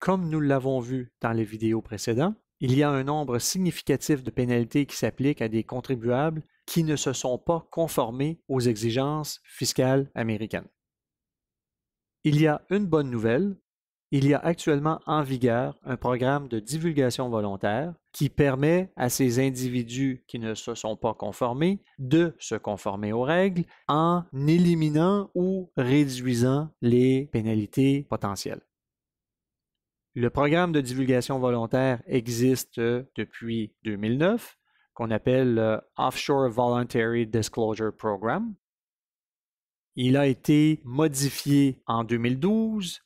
Comme nous l'avons vu dans les vidéos précédentes, il y a un nombre significatif de pénalités qui s'appliquent à des contribuables qui ne se sont pas conformés aux exigences fiscales américaines. Il y a une bonne nouvelle. Il y a actuellement en vigueur un programme de divulgation volontaire qui permet à ces individus qui ne se sont pas conformés de se conformer aux règles en éliminant ou réduisant les pénalités potentielles. Le programme de divulgation volontaire existe depuis 2009, qu'on appelle le Offshore Voluntary Disclosure Program. Il a été modifié en 2012.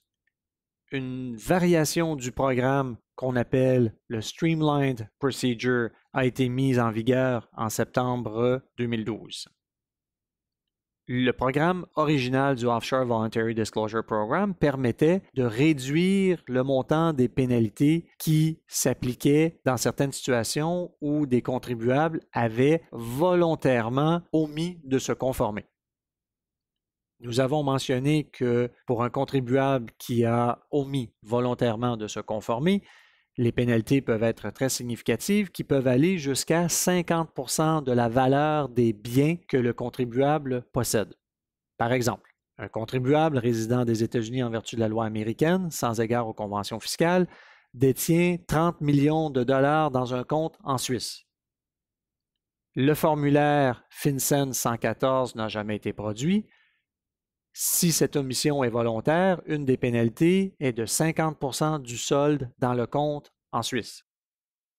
Une variation du programme qu'on appelle le Streamlined Procedure a été mise en vigueur en septembre 2012. Le programme original du Offshore Voluntary Disclosure Program permettait de réduire le montant des pénalités qui s'appliquaient dans certaines situations où des contribuables avaient volontairement omis de se conformer. Nous avons mentionné que pour un contribuable qui a omis volontairement de se conformer, les pénalités peuvent être très significatives, qui peuvent aller jusqu'à 50% de la valeur des biens que le contribuable possède. Par exemple, un contribuable résident des États-Unis en vertu de la loi américaine, sans égard aux conventions fiscales, détient 30 millions de dollars dans un compte en Suisse. Le formulaire FinCEN 114 n'a jamais été produit. Si cette omission est volontaire, une des pénalités est de 50% du solde dans le compte en Suisse.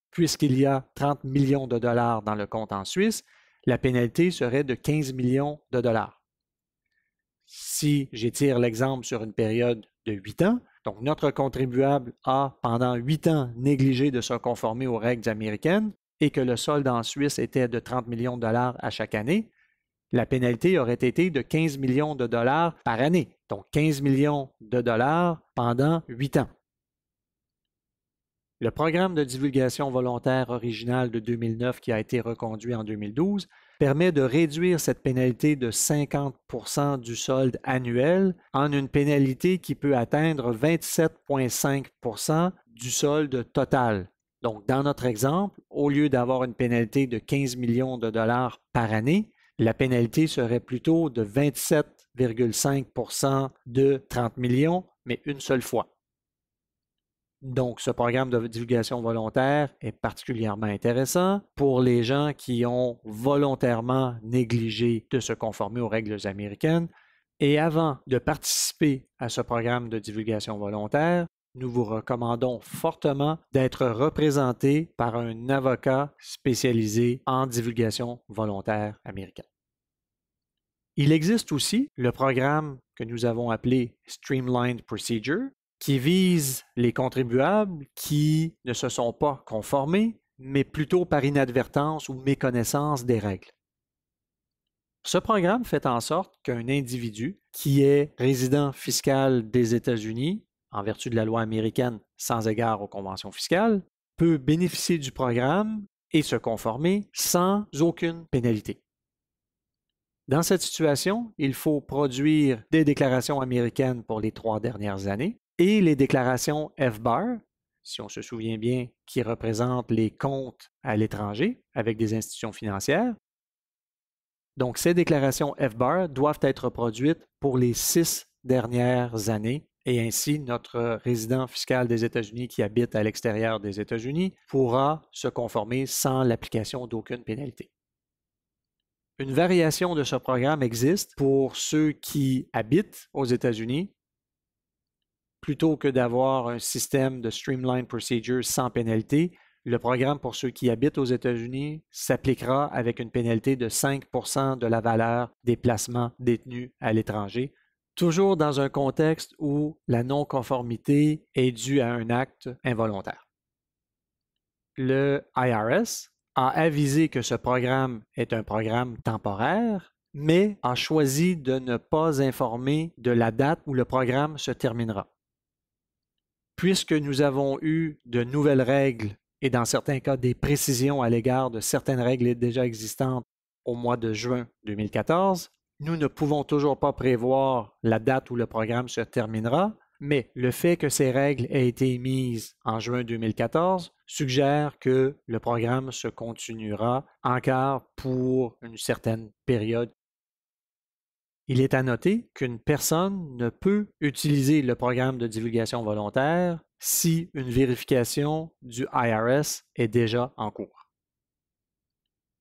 Puisqu'il y a 30 millions de dollars dans le compte en Suisse, la pénalité serait de 15 millions de dollars. Si j'étire l'exemple sur une période de 8 ans, donc notre contribuable a pendant 8 ans négligé de se conformer aux règles américaines et que le solde en Suisse était de 30 millions de dollars à chaque année, la pénalité aurait été de 15 millions de dollars par année, donc 15 millions de dollars pendant 8 ans. Le programme de divulgation volontaire original de 2009 qui a été reconduit en 2012 permet de réduire cette pénalité de 50% du solde annuel en une pénalité qui peut atteindre 27,5% du solde total. Donc, dans notre exemple, au lieu d'avoir une pénalité de 15 millions de dollars par année, la pénalité serait plutôt de 27,5% de 30 millions, mais une seule fois. Donc, ce programme de divulgation volontaire est particulièrement intéressant pour les gens qui ont volontairement négligé de se conformer aux règles américaines. Et avant de participer à ce programme de divulgation volontaire, nous vous recommandons fortement d'être représenté par un avocat spécialisé en divulgation volontaire américaine. Il existe aussi le programme que nous avons appelé Streamlined Procedure, qui vise les contribuables qui ne se sont pas conformés, mais plutôt par inadvertance ou méconnaissance des règles. Ce programme fait en sorte qu'un individu qui est résident fiscal des États-Unis, en vertu de la loi américaine sans égard aux conventions fiscales, peut bénéficier du programme et se conformer sans aucune pénalité. Dans cette situation, il faut produire des déclarations américaines pour les 3 dernières années et les déclarations FBAR, si on se souvient bien, qui représentent les comptes à l'étranger avec des institutions financières. Donc, ces déclarations FBAR doivent être produites pour les 6 dernières années et ainsi notre résident fiscal des États-Unis qui habite à l'extérieur des États-Unis pourra se conformer sans l'application d'aucune pénalité. Une variation de ce programme existe pour ceux qui habitent aux États-Unis. Plutôt que d'avoir un système de Streamlined Procedure sans pénalité, le programme pour ceux qui habitent aux États-Unis s'appliquera avec une pénalité de 5% de la valeur des placements détenus à l'étranger, toujours dans un contexte où la non-conformité est due à un acte involontaire. Le IRS a avisé que ce programme est un programme temporaire, mais a choisi de ne pas informer de la date où le programme se terminera. Puisque nous avons eu de nouvelles règles et dans certains cas des précisions à l'égard de certaines règles déjà existantes au mois de juin 2014, nous ne pouvons toujours pas prévoir la date où le programme se terminera, Mais le fait que ces règles aient été mises en juin 2014 suggère que le programme se continuera encore pour une certaine période. Il est à noter qu'une personne ne peut utiliser le programme de divulgation volontaire si une vérification du IRS est déjà en cours.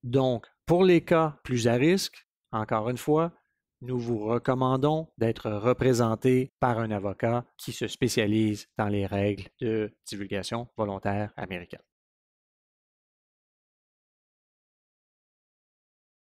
Donc, pour les cas plus à risque, encore une fois, nous vous recommandons d'être représenté par un avocat qui se spécialise dans les règles de divulgation volontaire américaine.